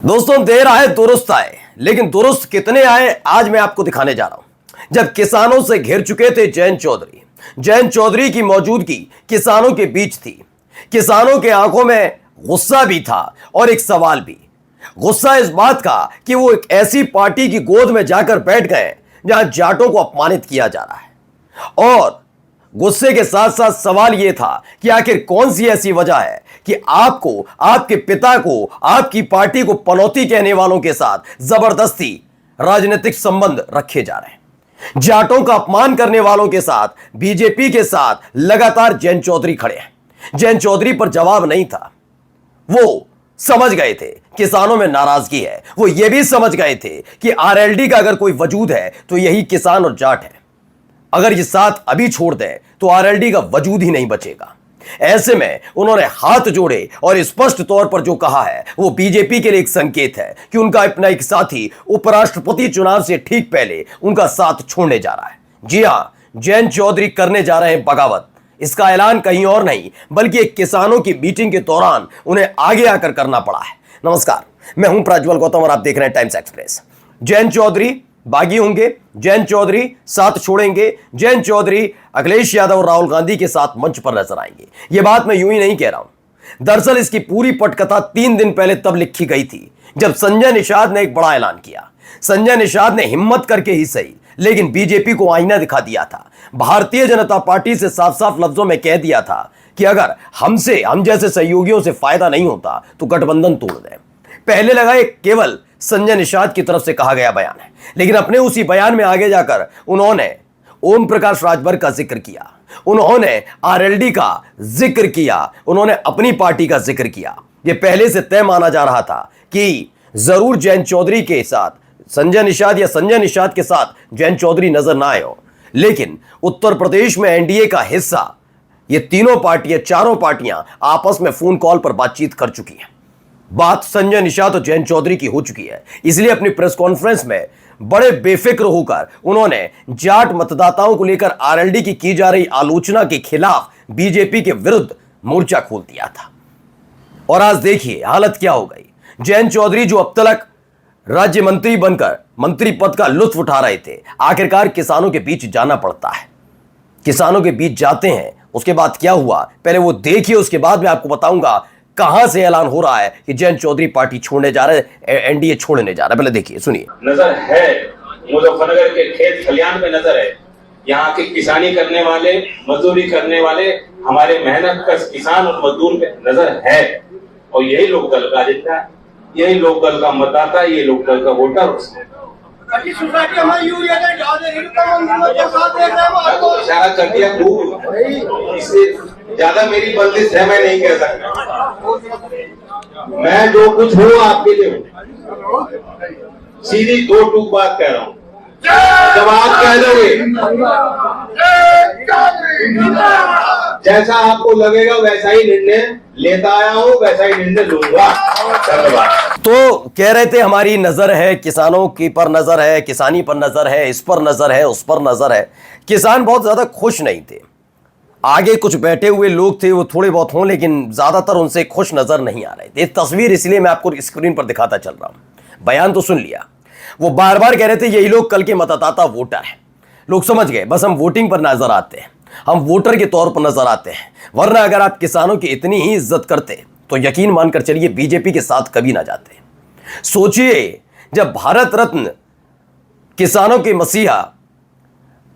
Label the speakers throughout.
Speaker 1: दोस्तों, देर आए दुरुस्त आए, लेकिन दुरुस्त कितने आए आज मैं आपको दिखाने जा रहा हूं। जब किसानों से घिर चुके थे जयंत चौधरी की मौजूदगी किसानों के बीच थी। किसानों के आंखों में गुस्सा भी था और एक सवाल भी। गुस्सा इस बात का कि वो एक ऐसी पार्टी की गोद में जाकर बैठ गए जहां जाटों को अपमानित किया जा रहा है, और गुस्से के साथ साथ सवाल यह था कि आखिर कौन सी ऐसी वजह है कि आपको, आपके पिता को, आपकी पार्टी को पनौती कहने वालों के साथ जबरदस्ती राजनीतिक संबंध रखे जा रहे हैं। जाटों का अपमान करने वालों के साथ बीजेपी के साथ लगातार जयंत चौधरी खड़े हैं। जयंत चौधरी पर जवाब नहीं था। वो समझ गए थे किसानों में नाराजगी है। वो ये भी समझ गए थे कि आरएलडी का अगर कोई वजूद है तो यही किसान और जाट है। अगर ये साथ अभी छोड़ दें तो आरएलडी का वजूद ही नहीं बचेगा। ऐसे में उन्होंने हाथ जोड़े और स्पष्ट तौर पर जो कहा है वो बीजेपी के लिए एक संकेत है कि उनका अपना एक साथी उपराष्ट्रपति चुनाव से ठीक पहले उनका साथ छोड़ने जा रहा है। जी हां, जयंत चौधरी करने जा रहे हैं बगावत। इसका ऐलान कहीं और नहीं बल्कि एक किसानों की मीटिंग के दौरान उन्हें आगे आकर करना पड़ा है। नमस्कार, मैं हूं प्रज्वल गौतम और आप देख रहे हैं टाइम्स एक्सप्रेस। जयंत चौधरी बागी होंगे, जयंत चौधरी साथ छोड़ेंगे, जयंत चौधरी अखिलेश यादव और राहुल गांधी के साथ मंच पर नजर आएंगे। यह बात मैं यूं ही नहीं कह रहा हूं। दरअसल इसकी पूरी पटकथा 3 दिन पहले तब लिखी गई थी जब संजय निषाद ने एक बड़ा ऐलान किया। संजय निषाद ने हिम्मत करके ही सही, लेकिन बीजेपी को आईना दिखा दिया था। भारतीय जनता पार्टी से साफ साफ लफ्जों में कह दिया था कि अगर हम जैसे सहयोगियों से फायदा नहीं होता तो गठबंधन तोड़ दें। पहले लगा ये केवल संजय निषाद की तरफ से कहा गया बयान है, लेकिन अपने उसी बयान में आगे जाकर उन्होंने ओम प्रकाश राजभर का जिक्र किया, उन्होंने आरएलडी का जिक्र किया, उन्होंने अपनी पार्टी का जिक्र किया। यह पहले से तय माना जा रहा था कि जरूर जयंत चौधरी के साथ संजय निषाद या संजय निषाद के साथ जयंत चौधरी नजर ना आए हो। लेकिन उत्तर प्रदेश में एनडीए का हिस्सा ये तीनों पार्टियां, चारों पार्टियां आपस में फोन कॉल पर बातचीत कर चुकी हैं। बात संजय निषाद और जयंत चौधरी की हो चुकी है। इसलिए अपनी प्रेस कॉन्फ्रेंस में बड़े बेफिक्र होकर उन्होंने जाट मतदाताओं को लेकर आरएलडी की जा रही आलोचना के खिलाफ बीजेपी के विरुद्ध मोर्चा खोल दिया था। और आज देखिए हालत क्या हो गई। जयंत चौधरी जो अब तक राज्य मंत्री बनकर मंत्री पद का लुत्फ उठा रहे थे, आखिरकार किसानों के बीच जाना पड़ता है। किसानों के बीच जाते हैं, उसके बाद क्या हुआ पहले वो देखिए, उसके बाद मैं आपको बताऊंगा कहां से ऐलान हो रहा है कि जयंत चौधरी पार्टी छोड़ने जा रहे हैं, एनडीए छोड़ने जा रहा है। पहले देखिए, सुनिए।
Speaker 2: नजर है मुजफ्फरनगर के खेत खलियान में, नजर है यहाँ के किसानी करने वाले, मजदूरी करने वाले हमारे मेहनत कश किसान और मजदूर पे नजर है। और यही लोकदल का एजेंडा है, यही लोकदल का मतदाता, ये लोकदल का वोटर। इशारा कर दिया खूब, इससे ज्यादा मेरी बंदिश है, मैं नहीं कह सकता। मैं जो कुछ हूँ आपके लिए हूँ। सीधी 2 टूक बात कह रहा हूँ। जब आप कह दोगे जैसा आपको लगेगा वैसा ही निर्णय लेता आया हूँ, वैसा ही निर्णय लूंगा। धन्यवाद।
Speaker 1: तो कह रहे थे हमारी नजर है, किसानों की पर नजर है, किसानी पर नजर है, इस पर नजर है, उस पर नजर है। किसान बहुत ज्यादा खुश नहीं थे। आगे कुछ बैठे हुए लोग थे, वो थोड़े बहुत हों, लेकिन ज्यादातर उनसे खुश नजर नहीं आ रहे थे। तस्वीर इसलिए मैं आपको स्क्रीन पर दिखाता चल रहा हूं। बयान तो सुन लिया। वो बार बार कह रहे थे यही लोग कल के मतदाता वोटर हैं। लोग समझ गए बस हम वोटिंग पर नजर आते हैं, हम वोटर के तौर पर नजर आते हैं। वरना अगर आप किसानों की इतनी ही इज्जत करते तो यकीन मानकर चलिए बीजेपी के साथ कभी ना जाते। सोचिए, जब भारत रत्न किसानों के मसीहा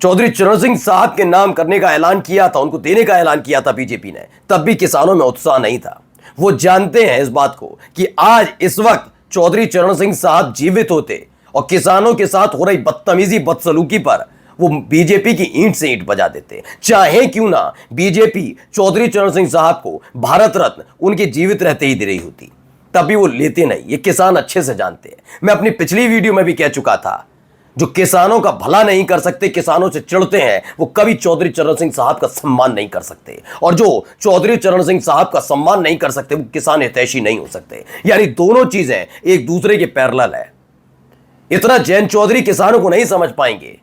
Speaker 1: चौधरी चरण सिंह साहब के नाम करने का ऐलान किया था, उनको देने का ऐलान किया था बीजेपी ने, तब भी किसानों में उत्साह नहीं था। वो जानते हैं इस बात को कि आज इस वक्त चौधरी चरण सिंह साहब जीवित होते और किसानों के साथ हो रही बदतमीजी, बदसलूकी पर वो बीजेपी की ईंट से ईंट बजा देते। चाहे क्यों ना बीजेपी चौधरी चरण सिंह साहब को भारत रत्न उनके जीवित रहते ही दे रही होती, तभी वो लेते नहीं। ये किसान अच्छे से जानते हैं। मैं अपनी पिछली वीडियो में भी कह चुका था, जो किसानों का भला नहीं कर सकते, किसानों से चिढ़ते हैं, वो कभी चौधरी चरण सिंह साहब का सम्मान नहीं कर सकते। और जो चौधरी चरण सिंह साहब का सम्मान नहीं कर सकते, वो किसान हितैषी नहीं हो सकते। यानी दोनों चीजें एक दूसरे के पैरेलल है। इतना जयंत चौधरी किसानों को नहीं समझ पाएंगे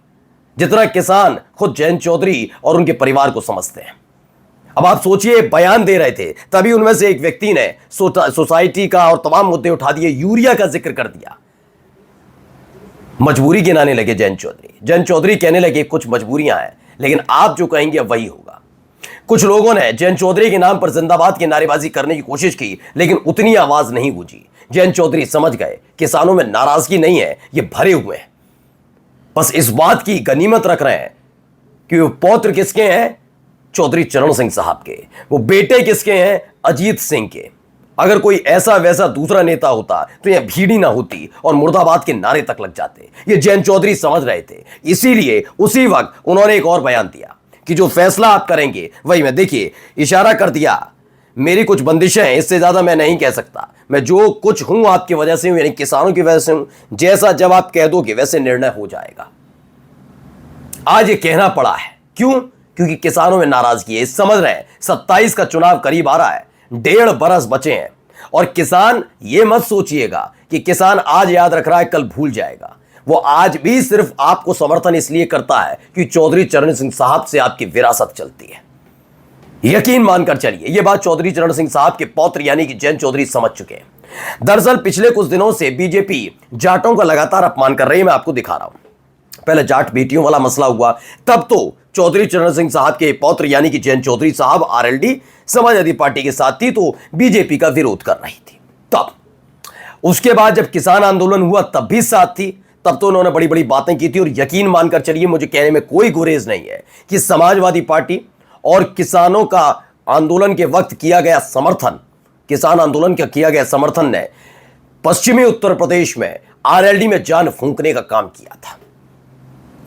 Speaker 1: जितना किसान खुद जयंत चौधरी और उनके परिवार को समझते हैं। अब आप सोचिए, बयान दे रहे थे, तभी उनमें से एक व्यक्ति ने सोसाइटी का और तमाम मुद्दे उठा दिए, यूरिया का जिक्र कर दिया। मजबूरी गिनाने लगे जयंत चौधरी। जयंत चौधरी कहने लगे कुछ मजबूरियां हैं, लेकिन आप जो कहेंगे वही होगा। कुछ लोगों ने जयंत चौधरी के नाम पर जिंदाबाद की नारेबाजी करने की कोशिश की, लेकिन उतनी आवाज नहीं गूंजी। जयंत चौधरी समझ गए किसानों में नाराजगी नहीं है, ये भरे हुए हैं। बस इस बात की गनीमत रख रहे हैं कि वो पौत्र किसके हैं? चौधरी चरण सिंह साहब के। वो बेटे किसके हैं? अजीत सिंह के। अगर कोई ऐसा वैसा दूसरा नेता होता तो यह भीड़ी ना होती और मुर्दाबाद के नारे तक लग जाते। ये जयंत चौधरी समझ रहे थे, इसीलिए उसी वक्त उन्होंने एक और बयान दिया कि जो फैसला आप करेंगे वही मैं। देखिए, इशारा कर दिया, मेरी कुछ बंदिशें हैं, इससे ज्यादा मैं नहीं कह सकता। मैं जो कुछ हूं आपकी वजह से हूं, यानी किसानों की वजह से हूं। जैसा जब आप कह दोगे वैसे निर्णय हो जाएगा। आज ये कहना पड़ा है, क्यों? क्योंकि किसानों में नाराजगी है। समझ रहे हैं 27 का चुनाव करीब आ रहा है, 1.5 बरस बचे हैं। और किसान, ये मत सोचिएगा कि किसान आज याद रख रहा है कल भूल जाएगा। वो आज भी सिर्फ आपको समर्थन इसलिए करता है कि चौधरी चरण सिंह साहब से आपकी विरासत चलती है। यकीन मानकर चलिए, यह बात चौधरी चरण सिंह साहब के पौत्र यानी कि जयंत चौधरी समझ चुके हैं। दरअसल पिछले कुछ दिनों से बीजेपी जाटों का लगातार अपमान कर रही है। मैं आपको दिखा रहा हूं। पहले जाट बेटियों वाला मसला हुआ, तब तो चौधरी चरण सिंह साहब के पौत्र यानी कि जयंत चौधरी साहब आरएलडी समाजवादी पार्टी के साथ थी, तो बीजेपी का विरोध कर रही थी। तब उसके बाद जब किसान आंदोलन हुआ तब भी साथ थी। तब तो उन्होंने बड़ी बड़ी बातें की थी। और यकीन मानकर चलिए, मुझे कहने में कोई गुरेज नहीं है कि समाजवादी पार्टी और किसानों का आंदोलन के वक्त किया गया समर्थन, किसान आंदोलन का किया गया समर्थन ने पश्चिमी उत्तर प्रदेश में आरएलडी में जान फूंकने का काम किया था,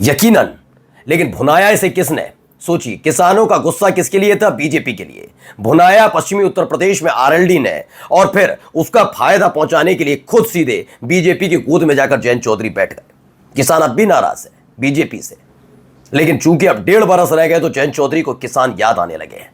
Speaker 1: यकीनन। लेकिन भुनाया इसे किसने? सोचिए, किसानों का गुस्सा किसके लिए था? बीजेपी के लिए। भुनाया पश्चिमी उत्तर प्रदेश में आरएलडी ने, और फिर उसका फायदा पहुंचाने के लिए खुद सीधे बीजेपी की गोद में जाकर जयंत चौधरी बैठ गए। किसान अब भी नाराज है बीजेपी से, लेकिन चूंकि अब 1.5 बरस रह गए तो जयंत चौधरी को किसान याद आने लगे हैं।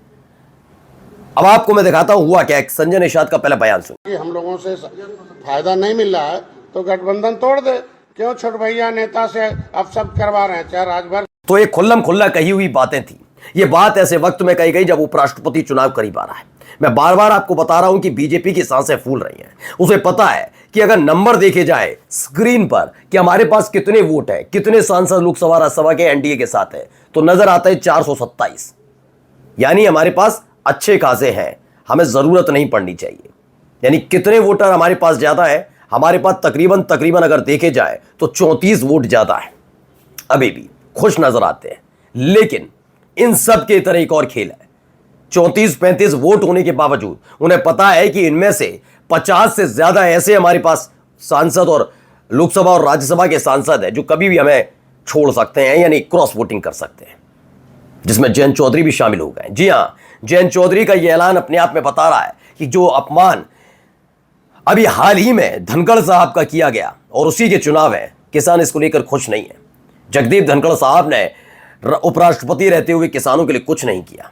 Speaker 1: अब आपको मैं दिखाता हूं हुआ क्या। संजय निषाद का पहला बयान सुनिए।
Speaker 3: हम लोगों से फायदा नहीं मिल रहा है तो गठबंधन तोड़ दे। क्यों छोट भैया नेता से अब सब करवा रहे हैं, चाहे राजभर।
Speaker 1: तो ये खुल्लम खुल्ला कही हुई बातें थी। ये बात ऐसे वक्त में कही गई जब उपराष्ट्रपति चुनाव करीब आ रहा है। मैं बार बार आपको बता रहा हूं कि बीजेपी की सांसें फूल रही हैं। उसे पता है कि अगर नंबर देखे जाए स्क्रीन पर कि हमारे पास कितने वोट है, कितने सांसद लोकसभा राज्यसभा के एनडीए के साथ है, तो नजर आता है 427। यानी हमारे पास अच्छे खासे हैं, हमें जरूरत नहीं पड़नी चाहिए। यानी कितने वोटर हमारे पास ज्यादा है? हमारे पास तकरीबन अगर देखे जाए तो 34 वोट ज्यादा है। अभी भी खुश नजर आते हैं, लेकिन इन सब के तरह एक और खेल है। 34-35 वोट होने के बावजूद उन्हें पता है कि इनमें से 50 से ज्यादा ऐसे हमारे पास सांसद और लोकसभा और राज्यसभा के सांसद हैं जो कभी भी हमें छोड़ सकते हैं, यानी क्रॉस वोटिंग कर सकते हैं, जिसमें जयंत चौधरी भी शामिल हो गए। जी हां, जयंत चौधरी का यह ऐलान अपने आप में बता रहा है कि जो अपमान अभी हाल ही में धनखड़ साहब का किया गया और उसी के चुनाव है, किसान इसको लेकर खुश नहीं है। जगदीप धनखड़ साहब ने उपराष्ट्रपति रहते हुए किसानों के लिए कुछ नहीं किया,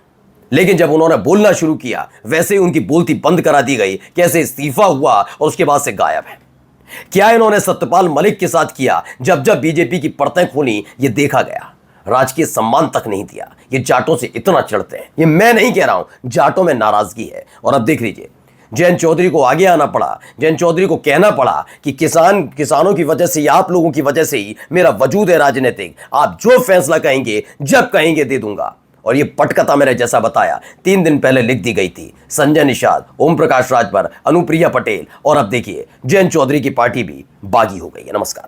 Speaker 1: लेकिन जब उन्होंने बोलना शुरू किया वैसे ही उनकी बोलती बंद करा दी गई। कैसे इस्तीफा हुआ और उसके बाद से गायब है। क्या इन्होंने सत्यपाल मलिक के साथ किया? जब जब बीजेपी की परतें खोली ये देखा गया, राजकीय सम्मान तक नहीं दिया। ये जाटों से इतना चिढ़ते हैं। ये मैं नहीं कह रहा हूं, जाटों में नाराजगी है। और अब देख लीजिए, जयंत चौधरी को आगे आना पड़ा, जयंत चौधरी को कहना पड़ा कि किसानों की वजह से, आप लोगों की वजह से ही मेरा वजूद है राजनीतिक। आप जो फैसला कहेंगे, जब कहेंगे, दे दूंगा। और ये पटकथा मैंने जैसा बताया 3 दिन पहले लिख दी गई थी संजय निषाद, ओम प्रकाश राजभर, अनुप्रिया पटेल, और अब देखिए जयंत चौधरी की पार्टी भी बागी हो गई है। नमस्कार।